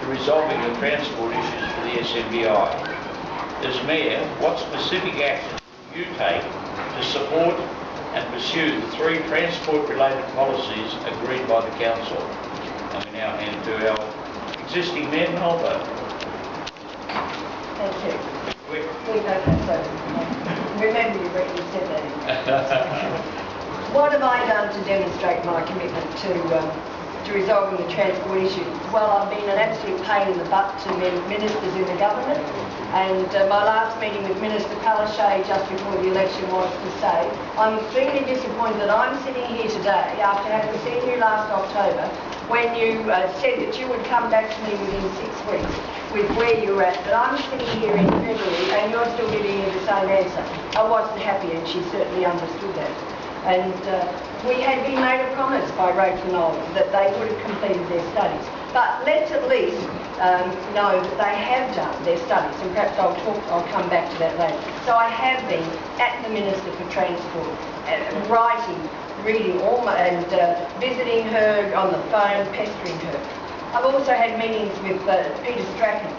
resolving the transport issues for the SMBI. As Mayor, what specific actions will you take to support and pursue the 3 transport-related policies agreed by the Council? And we now hand to our existing Mayor, Melva. Thank you. We know that, so remember you said that. What have I done to demonstrate my commitment to resolving the transport issue? Well, I've been an absolute pain in the butt to ministers in the government, and my last meeting with Minister Palaszczuk just before the election was to say I'm extremely disappointed that I'm sitting here today after having seen you last October when you said that you would come back to me within 6 weeks with where you're at, but I'm sitting here in February and you're still giving me the same answer. I wasn't happy, and she certainly understood that. And we had been made a promise by Rachel and Ollie that they would have completed their studies. But let's at least know that they have done their studies, and perhaps I'll come back to that later. So I have been at the Minister for Transport, writing, reading and visiting her on the phone, pestering her. I've also had meetings with Peter Strachan,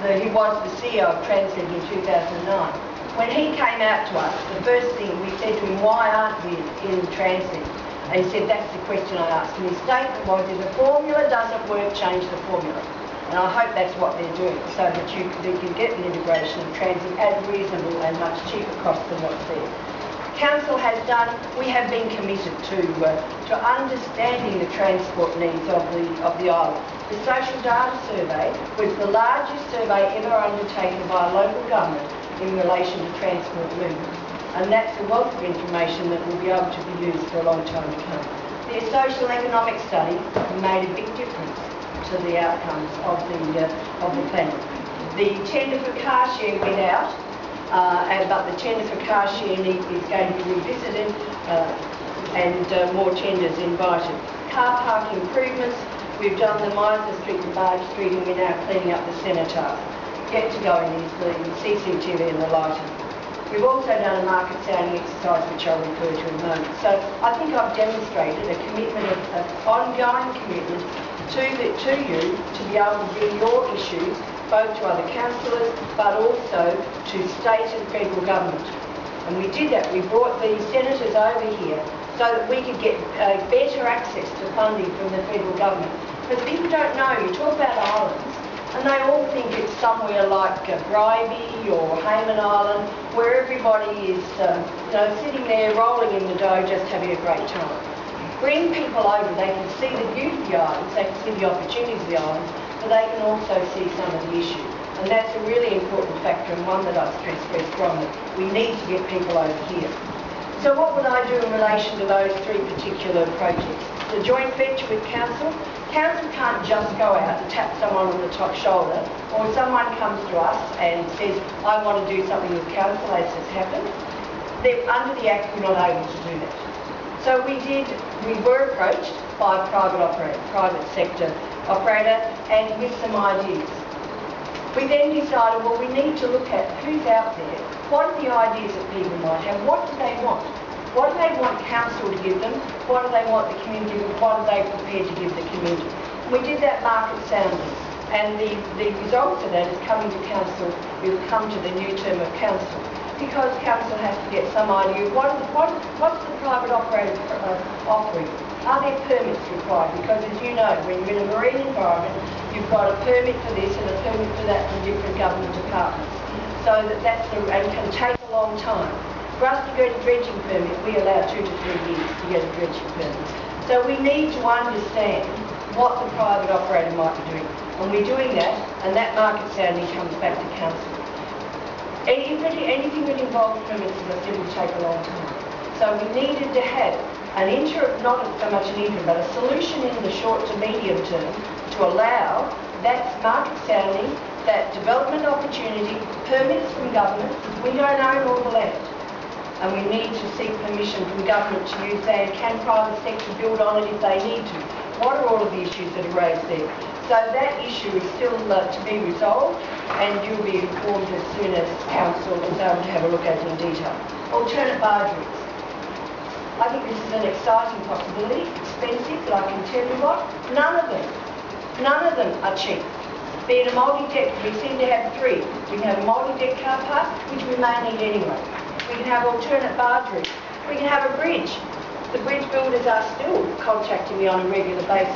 who was the CEO of Translink in 2009. When he came out to us, the first thing we said to him, why aren't we in Translink? And he said, that's the question I asked. And his statement was, if the formula doesn't work, change the formula. And I hope that's what they're doing, so that they can get the integration of Translink at reasonable and much cheaper cost than what's there. Council has done, we have been committed to understanding the transport needs of the island. The Social Data Survey was the largest survey ever undertaken by a local government in relation to transport movement. And that's a wealth of information that will be able to be used for a long time to come. Their social and economic study made a big difference to the outcomes of the planning. The tender for car share went out, but the tender for car share is going to be revisited and more tenders invited. Car park improvements, we've done the Miser Street and Barge Street, and we're now cleaning up the cenotaph. Yet to go in is the CCTV and the lighting. We've also done a market sounding exercise, which I'll refer to in a moment. So I think I've demonstrated a commitment, an ongoing commitment to you to be able to bring your issues both to other councillors but also to state and federal government. And we did that. We brought the senators over here so that we could get better access to funding from the federal government. Because people don't know, you talk about islands, and they all think it's somewhere like Bribie or Hayman Island, where everybody is sitting there rolling in the dough, just having a great time. Bring people over, they can see the beauty of the islands, they can see the opportunities of the islands, but they can also see some of the issues. And that's a really important factor, and one that I stress very strongly. We need to get people over here. So what would I do in relation to those 3 particular projects? The joint venture with Council. Council can't just go out and tap someone on the top shoulder, or someone comes to us and says, I want to do something with Council, as has happened. Under the Act, we're not able to do that. So we were approached by a private sector operator, and with some ideas. We then decided, well, we need to look at who's out there, what are the ideas that people might have, what do they want? What do they want Council to give them? What do they want the community? What are they prepared to give the community? We did that market sounding, and the results of that is coming to Council. We'll come to the new term of Council, because Council has to get some idea of what's the private operator offering. Are there permits required? Because as you know, when you're in a marine environment, you've got a permit for this and a permit for that from different government departments. So and can take a long time. For us to get a dredging permit, we allow 2 to 3 years to get a dredging permit. So we need to understand what the private operator might be doing. And we're doing that, and that market sounding comes back to Council. Anything that involves permits, as I said, will take a long time. So we needed to have an interim, not so much an interim, but a solution in the short to medium term to allow that market sounding, that development opportunity, permits from government, because we don't own all the land. And we need to seek permission from government to use land. Can private sector build on it if they need to? What are all of the issues that are raised there? So that issue is still to be resolved, and you'll be informed as soon as Council is able to have a look at it in detail. Alternate barge routes. I think this is an exciting possibility, expensive, but I can tell you what, none of them are cheap. Being a multi-deck, we seem to have three. We can have a multi-deck car park, which we may need anyway. We can have alternate barge routes. We can have a bridge. The bridge builders are still contacting me on a regular basis.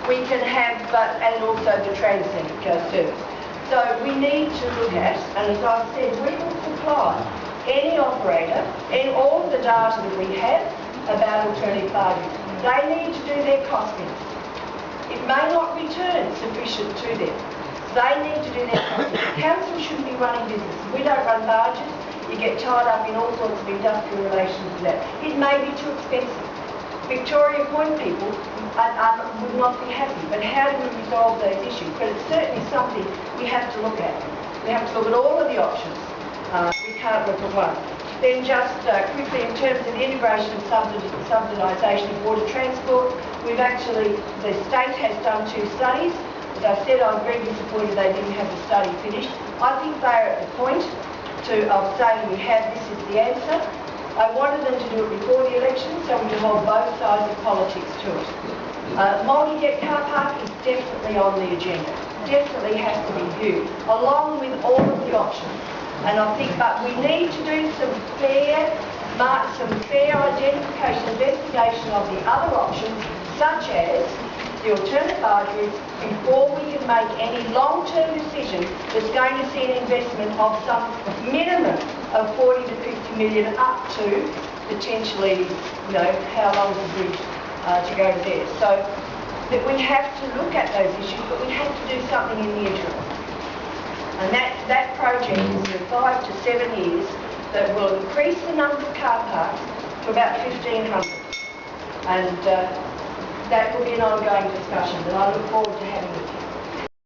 We can have, and also the transit service. So we need to look at, and as I've said, we will supply any operator and all the data that we have about alternative barges. They need to do their costings. It may not return sufficient to them. They need to do their costings. The council shouldn't be running businesses. We don't run barges. You get tied up in all sorts of industrial relations with that. It may be too expensive. Victoria Point people would not be happy, but how do we resolve those issues? But it's certainly something we have to look at. We have to look at all of the options. We can't look at one. Then just quickly, in terms of the integration and subsidisation of water transport, the state has done 2 studies. As I said, I'm very disappointed they didn't have the study finished. I think they're at the point of saying this is the answer. I wanted them to do it before the election so we can hold both sides of politics to it. Multi-deck car park is definitely on the agenda. Definitely has to be viewed, along with all of the options. And I think, but we need to do some fair identification, investigation of the other options, such as the alternate barge routes, before we can make any long-term decision that's going to see an investment of some minimum of 40 to 50 million up to potentially, how long is the bridge to go to there. So that we have to look at those issues, but we have to do something in the interim. And that project is for 5 to 7 years that will increase the number of car parks to about 1,500. And that will be an ongoing discussion, and I look forward